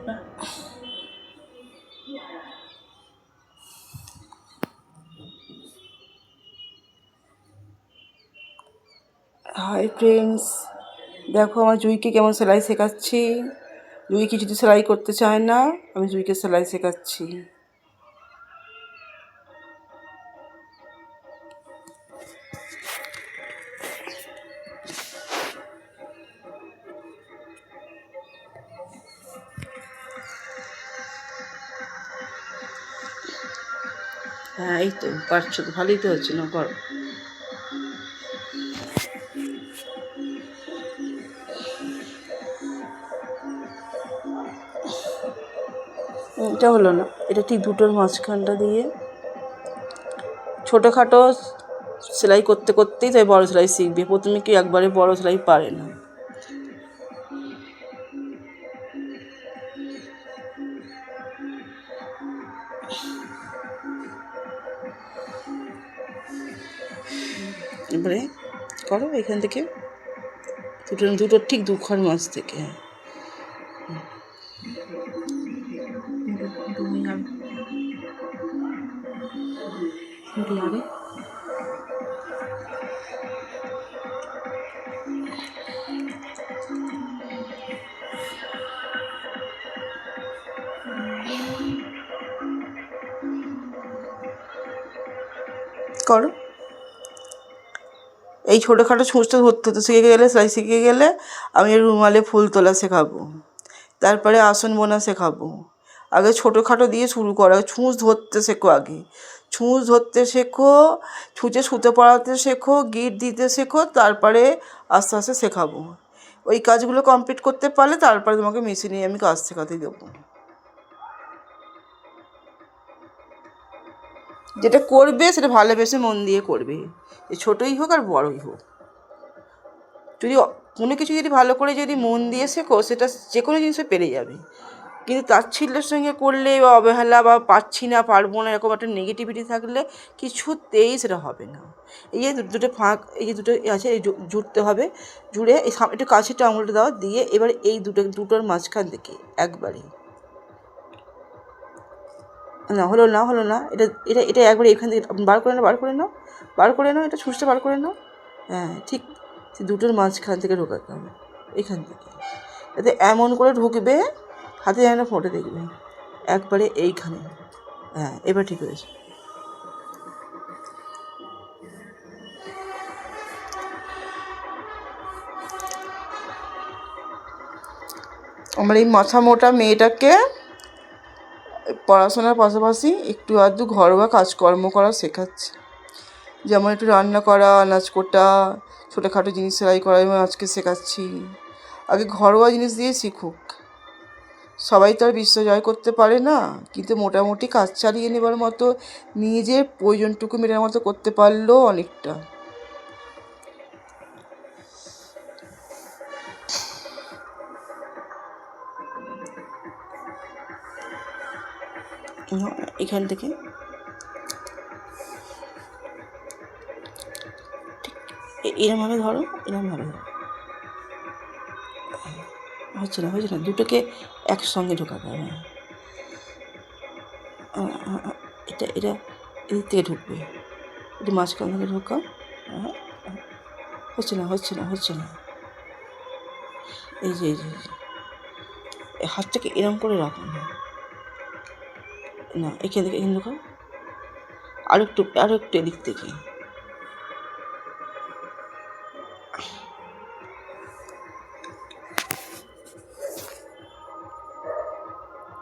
Hi friends, দেখো আমার জুইকে কেমন সেলাই শেখাচ্ছি। জুই কিছুতে সেলাই করতে চায় না, আমি জুইকে সেলাই শেখাচ্ছি। হ্যাঁ, এই তো পারছো তো, ভালোই তো হচ্ছে না, করো। এটা হলো না, এটা ঠিক দুটোর মাঝখানটা দিয়ে ছোটোখাটো সেলাই করতে করতেই তাই বড় সেলাই শিখবে। প্রথমে কি একবারে বড় সেলাই পারে না। এবারে করো এখান থেকে দুটোর ঠিক দুখার মাঝ থেকে। করো এই ছোটোখাটো ছুঁচটা ধরতে হতে শিখে গেলে, সেলাই শিখে গেলে আমি রুমালে ফুল তোলা শেখাবো, তারপরে আসন বোনা শেখাবো। আগে ছোটোখাটো দিয়ে শুরু করো, ছুঁচ ধরতে শেখো, আগে ছুঁচ ধরতে শেখো, ছুঁচে সুতো পরাতে শেখো, গিট দিতে শেখো, তারপরে আস্তে আস্তে শেখাবো। ওই কাজগুলো কমপ্লিট করতে পারলে তারপরে তোমাকে মেশিনে আমি কাজ শেখাতে দেবো। যেটা করবে সেটা ভালোবেসে মন দিয়ে করবে, ছোটোই হোক আর বড়ই হোক। যদি কোনো কিছু যদি ভালো করে যদি মন দিয়ে শেখো, সেটা যে কোনো জিনিসে পেরে যাবে। কিন্তু তাচ্ছিল্যের সঙ্গে করলে বা অবহেলা বা পারছি না, পারবো না, এরকম একটা নেগেটিভিটি থাকলে কিছুতেই সেটা হবে না। এই যে দুটো ফাঁক, এই যে দুটো আছে, এই জুড়তে হবে। জুড়ে এই একটু কাছেটা আঙুলটা দাও, দিয়ে এবার এই দুটোর মাঝখান থেকে একবারে না হলো না, এটা এটা এটা একবারে এখান থেকে বার করে নাও, এটা ছুঁচটা বার করে নাও। হ্যাঁ, ঠিক দুটোর মাঝখান থেকে ঢোকাতে হবে, এখান থেকে। এতে এমন করে ঢুকবে, হাতে যেন ফোঁটে দেখবে একবারে এইখানে। হ্যাঁ, এবার ঠিক হয়েছে। আমার এই মাথা মোটা মেয়েটাকে পড়াশোনার পাশাপাশি একটু আধটু ঘরোয়া কাজকর্ম করা শেখাচ্ছি। যেমন একটু রান্না করা, আনাজ কোটা, ছোটোখাটো জিনিস সেলাই করা এবং আজকে শেখাচ্ছি। আগে ঘরোয়া জিনিস দিয়ে শিখুক। সবাই তো আর বিশ্ব জয় করতে পারে না, কিন্তু মোটামুটি কাজ চালিয়ে নেবার মতো, নিজের প্রয়োজনটুকু মেটার মতো করতে পারলেও অনেকটা। এখান থেকে এরমভাবে ধরো, হচ্ছে না, দুটোকে একসঙ্গে ঢোকাতে হবে। এটা এদিক থেকে ঢুকবে, একটু মাঝখান থেকে ঢোকাও। হচ্ছে না। এই যে হাতটাকে এরম করে রাখো না, এখান থেকে ঢোকাও, আরো একটু এদিক থেকে।